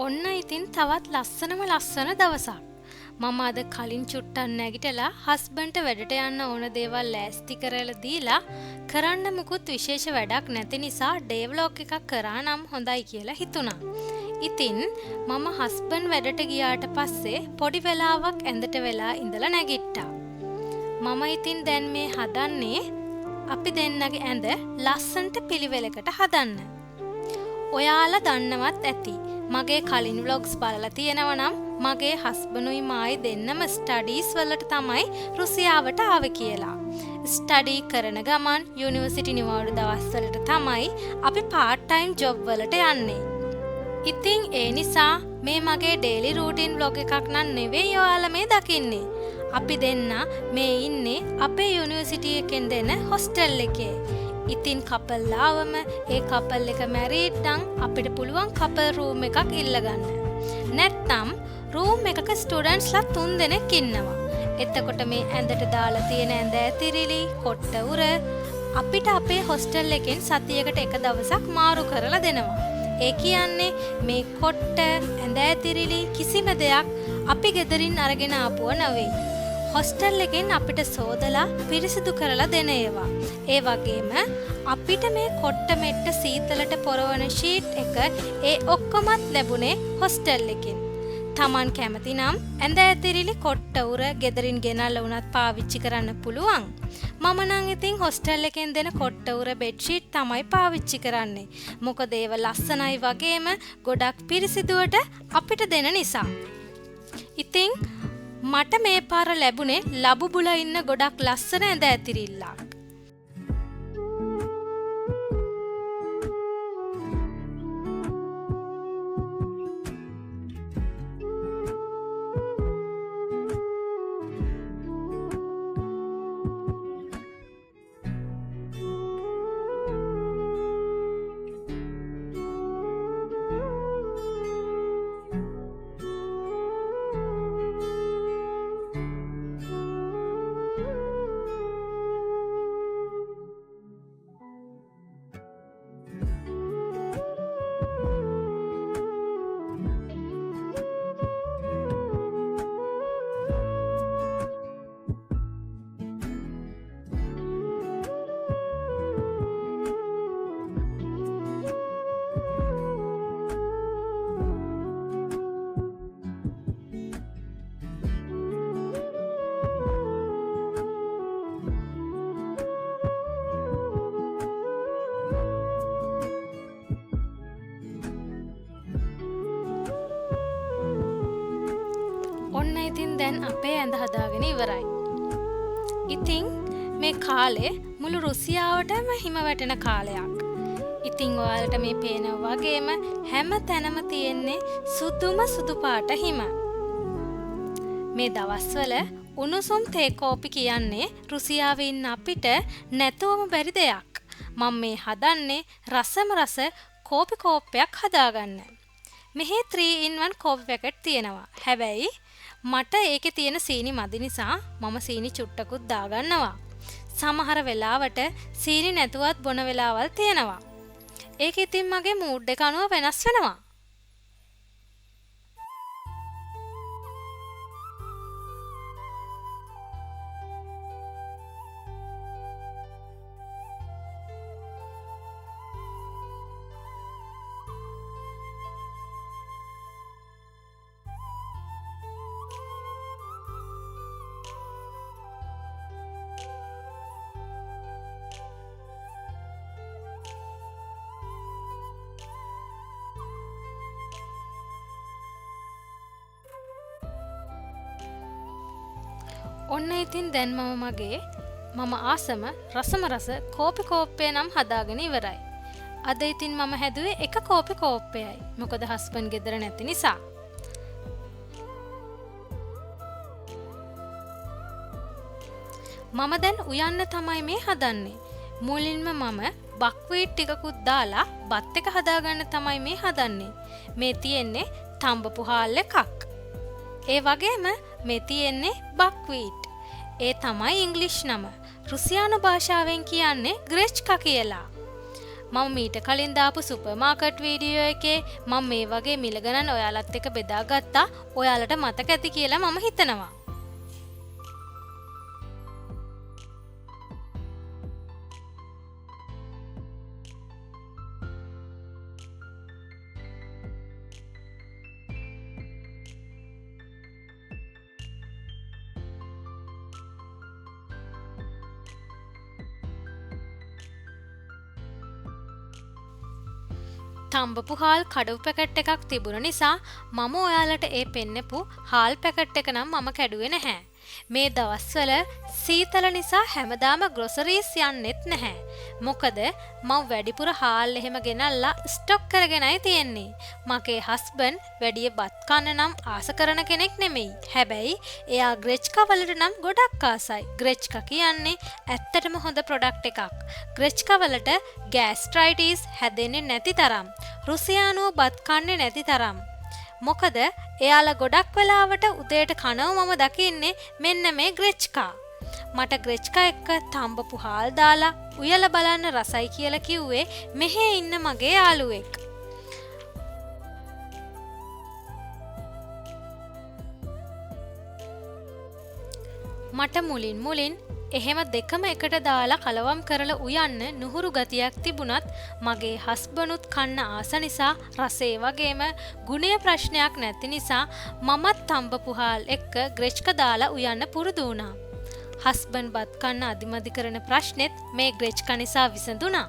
ඔන්න ඉතින් තවත් ලස්සන දවසක්. මම අද කලින් චුට්ටක් නැගිටලා හස්බන්ඩ්ට වැඩට යන්න ඕන දේවල් ලෑස්ති කරලා දීලා කරන්න මුකුත් විශේෂ වැඩක් නැති නිසා ඩේ ව්ලොග් එකක් කරා නම් හොඳයි කියලා හිතුණා. ඉතින් මම හස්බන්ඩ් වැඩට ගියාට පස්සේ පොඩි වෙලාවක් ඇඳට වෙලා ඉඳලා නැගිට්ටා. මම ඉතින් දැන් මේ හදන්නේ අපි දෙන්නගේ ඇඳ ලස්සනට පිළිවෙලකට හදන්න. ඔයාලා දන්නවත් ඇති. මගේ කලින් vlogs බලලා තියෙනවා නම් මගේ හස්බන්ඩ්ුයි මායි දෙන්නම ස්ටඩීස් වලට තමයි රුසියාවට ආවේ කියලා. ස්ටඩි කරන ගමන් යුනිවර්සිටි නිවාඩු දවස්වලට තමයි අපි part time job වලට යන්නේ. ඉතින් ඒ නිසා මේ මගේ daily routine vlog එකක් නම් නෙවෙයි ඔයාලා මේ දකින්නේ. අපි දෙන්න මේ ඉන්නේ අපේ යුනිවර්සිටි එකෙන් දෙන hostel එකේ. ඉතින් කපල් ආවම ඒ කපල් එක මැරීඩ් නම් අපිට පුළුවන් කපල් රූම් එකක් ඉල්ලගන්න. නැත්නම් රූම් එකක ස්ටුඩන්ට්ස්ලා 3 දෙනෙක් ඉන්නවා. එතකොට මේ ඇඳට දාලා තියෙන ඇඳ ඇතිරිලි, කොට්ට උර අපිට අපේ හොස්ටල් එකෙන් සතියකට එක දවසක් මාරු කරලා දෙනවා. ඒ කියන්නේ මේ කොට්ට, ඇඳ ඇතිරිලි කිසිම දෙයක් අපි ගෙදරින් අරගෙන ආපුව නෙවෙයි. හොස්ටල් එකෙන් අපිට සෝදලා පිරිසිදු කරලා දෙන ඒවා. ඒ වගේම අපිට මේ කොට්ට මෙට්ට සීතලට පොරවන ෂීට් එක ඒ ඔක්කොමත් ලැබුණේ හොස්ටල් එකෙන්. Taman කැමති නම් ඇඳ ඇතිරිලි කොට්ට උර ගෙදරින් ගෙනල්ලා වුණත් පාවිච්චි කරන්න පුළුවන්. මම නම් ඉතින් හොස්ටල් එකෙන් දෙන කොට්ට උර බෙඩ් ෂීට් තමයි පාවිච්චි කරන්නේ. මොකද ඒව ලස්සනයි වගේම ගොඩක් පිරිසිදුවට අපිට දෙන නිසා. ඉතින් මට මේ පාර ලැබුණේ ලබුබුල ඉන්න ගොඩක් ලස්සන ඇඳ ඇතිරිල්ලක්. ඔන්න ඉතින් දැන් අපේ ඇඳ හදාගෙන ඉවරයි. ඉතින් මේ කාලේ මුළු රුසියාවටම හිම වැටෙන කාලයක්. ඉතින් ඔයාලට මේ පේන වගේම හැම තැනම තියෙන්නේ සුදුම සුදු පාට හිම. මේ දවස්වල උණුසුම් තේ කෝපි කියන්නේ රුසියාවේ ඉන්න අපිට නැතුවම බැරි දෙයක්. මම මේ හදන්නේ රසම රස කෝපි කෝප්පයක් හදාගන්න. මෙහි 3-in-1 කෝපි පැකට් තියෙනවා. හැබැයි මට ඒකේ තියෙන සීනි මදි නිසා මම සීනි චුට්ටකුත් දාගන්නවා. සමහර වෙලාවට සීනි නැතුවත් බොන වෙලාවල් තියෙනවා. ඒක ඉතින් මගේ මූඩ් එක අනුව වෙනස් වෙනවා. ඔන්න ඉතින් දැන් මම ආසම රසම රස කෝපි කෝප්පය නම් හදාගෙන ඉවරයි. අද ඉතින් මම හැදුවේ එක කෝපි කෝප්පයයි. මොකද හස්බන්ඩ් ගෙදර නැති නිසා. මම දැන් උයන්න තමයි මේ හදන්නේ. මුලින්ම මම බක්වීට් ටිකකුත් දාලා බත් එක හදාගන්න තමයි මේ හදන්නේ. මේ තියෙන්නේ තඹපු හාල් එකක්. ඒ වගේම මේ තියෙන්නේ බක්වීට්. ඒ තමයි ඉංග්ලිෂ් නම. රුසියානු භාෂාවෙන් කියන්නේ ග්‍රෙච්කා කියලා. මම මීට කලින් දාපු සුපර් මාකට් වීඩියෝ එකේ මම මේ වගේ මිල ගණන් ඔයාලත් එක්ක බෙදාගත්තා. ඔයාලට මතක ඇති කියලා මම හිතනවා. තම්බපු හාල් කඩව් පැකට් එකක් තිබුණ නිසා මම ඔයාලට ඒ පෙන්නපු හාල් පැකට් එක නම් මම කැඩුවේ නැහැ. මේ දවස්වල සීතල නිසා හැමදාම ග්‍රොසරීස් යන්නෙත් නැහැ. මොකද මම වැඩිපුර හාල් එහෙම ගෙනල්ලා ස්ටොක් කරගෙනයි තියෙන්නේ. මගේ හස්බන්ඩ් වැඩිය බත් කන්න නම් ආස කරන කෙනෙක් නෙමෙයි. හැබැයි එයා ග්‍රෙච්කා වලට නම් ගොඩක් ආසයි. ග්‍රෙච්කා කියන්නේ ඇත්තටම හොඳ ප්‍රොඩක්ට් එකක්. ග්‍රෙච්කා වලට ගෑස්ට්‍රයිටිස් හැදෙන්නේ නැති තරම්. රුසියානුව බත් කන්නේ නැති තරම්. මොකද එයාලා ගොඩක් වෙලාවට උදේට කනව මම දකින්නේ මෙන්න මේ ග්‍රෙච්කා. මට ග්‍රෙච්කා එක්ක තම්බපු හාල් දාලා උයලා බලන්න රසයි කියලා කිව්වේ මෙහෙ ඉන්න මගේ යාළුවෙක්. මට මුලින් එහෙම දෙකම එකට දාලා කලවම් කරලා උයන්න නුහුරු ගතියක් තිබුණත් මගේ හස්බනුත් කන්න ආස නිසා රසේ වගේම ගුණය ප්‍රශ්නයක් නැති නිසා මමත් තම්බපු හාල් එක්ක ග්‍රෙච්කා දාලා උයන්න පුරුදු වුණා. හස්බන්ඩ් බත් කන්න අදිමදි කරන ප්‍රශ්නෙත් මේ ග්‍රෙච්කා නිසා විසඳුණා.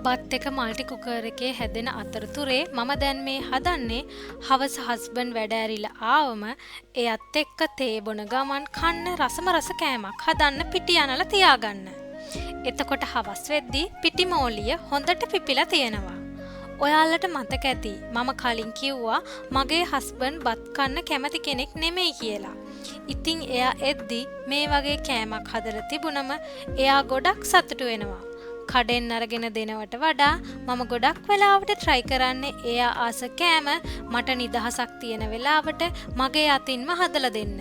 බත් එක මල්ටි කුකර් එකේ හැදෙන අතරතුරේ මම දැන් මේ හදන්නේ හවස හස්බන්ඩ් වැඩ ඇරිලා ආවම එයත් එක්ක තේ බොන ගමන් කන්න රස කෑමක් හදන්න පිටි යනලා තියාගන්න. එතකොට හවස් වෙද්දී පිටි මෝලිය හොඳට පිපිලා තියෙනවා. ඔයාලට මතක ඇති මම කලින් කිව්වා මගේ හස්බන්ඩ් බත් කන්න කැමති කෙනෙක් නෙමෙයි කියලා. ඉතින් එයා එද්දි මේ වගේ කෑමක් හදලා තිබුණම එයා ගොඩක් සතුටු වෙනවා. කඩෙන් අරගෙන දෙනවට වඩා මම ගොඩක් වෙලාවට try කරන්නේ එයා ආස කෑම මට නිදහසක් තියෙන වෙලාවට මගේ අතින්ම හදලා දෙන්න.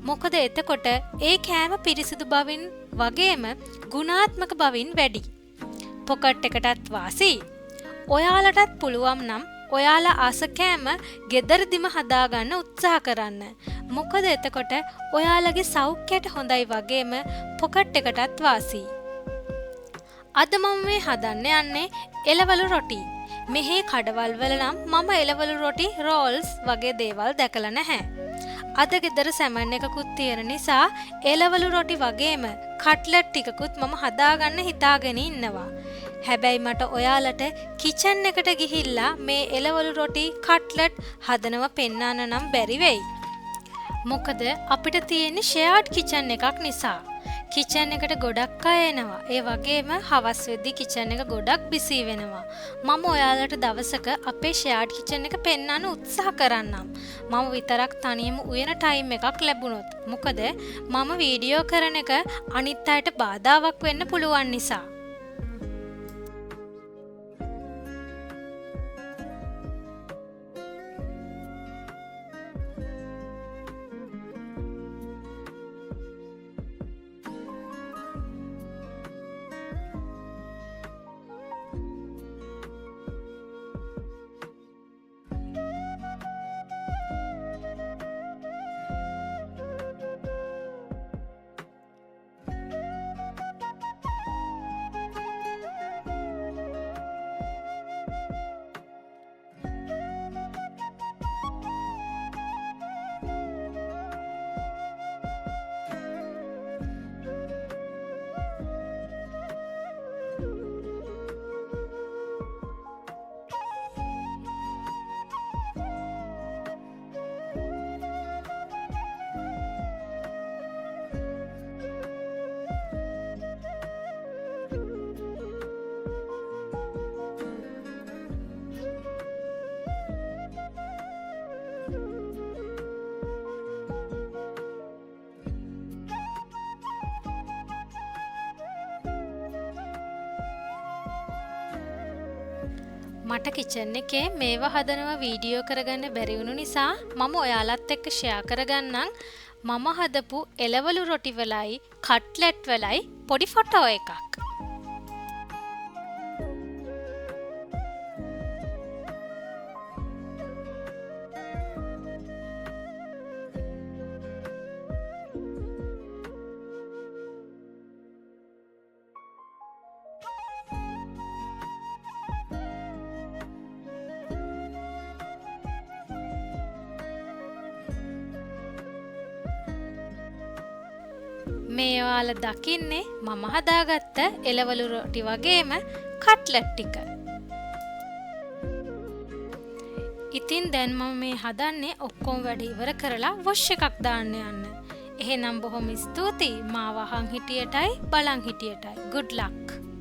මොකද එතකොට ඒ කෑම පිරිසිදු බවින් වගේම ගුණාත්මක බවින් වැඩි. පොකට් එකටත් වාසි. ඔයාලටත් පුළුවන් නම් ඔයාලා ආස කෑම ගෙදරදිම හදාගන්න උත්සාහ කරන්න. මොකද එතකොට ඔයාලගේ සෞඛ්‍යයට හොඳයි වගේම පොකට් එකටත් වාසි. අද මම මේ හදන්න යන්නේ එළවලු රොටි. මෙහි කඩවල් වල නම් මම එළවලු රොටි රෝල්ස් වගේ දේවල් දැකලා නැහැ. අද ගෙදර සැමන් එකකුත් තියෙන නිසා එළවලු රොටි වගේම කට්ලට් ටිකකුත් මම හදාගන්න හිතාගෙන ඉන්නවා. හැබැයි මට ඔයාලට කිචන් එකට ගිහිල්ලා මේ එළවලු රොටි කට්ලට් හදනව පෙන්වන්න නම් බැරි වෙයි. මොකද අපිට තියෙන්නේ ෂෙයාර්ඩ් කිචන් එකක් නිසා. කිචන් එකට ගොඩක් අය එනවා. ඒ වගේම හවස් වෙද්දී කිචන් එක ගොඩක් බිසි වෙනවා. මම ඔයාලට දවසක අපේ ෂෙයාර්ඩ් කිචන් එක පෙන්වන්න උත්සාහ කරන්නම්. මම විතරක් තනියම උයන ටයිම් එකක් ලැබුණොත්. මොකද මම වීඩියෝ කරන එක අනිත් අයට බාධාවක් වෙන්න පුළුවන් නිසා. මට කිචන් එකේ මේවා හදනවා වීඩියෝ කරගන්න බැරි වුණු නිසා මම ඔයාලත් එක්ක ෂෙයා කරගන්නම් මම හදපු එළවලු රොටි වලයි කට්ලට් වලයි පොඩි ෆොටෝ එකක්. මේ ඔයාලා දකින්නේ මම හදාගත්ත එළවලු රොටි වගේම කට්ලට් ටික. ඉතින් දැන් මම මේ හදන්නේ ඔක්කොම වැඩ ඉවර කරලා වොෂ් එකක් දාන්න යන්න. එහෙනම් බොහොම ස්තුතියි මාව අහන් හිටියටයි බලන් හිටියටයි. good luck.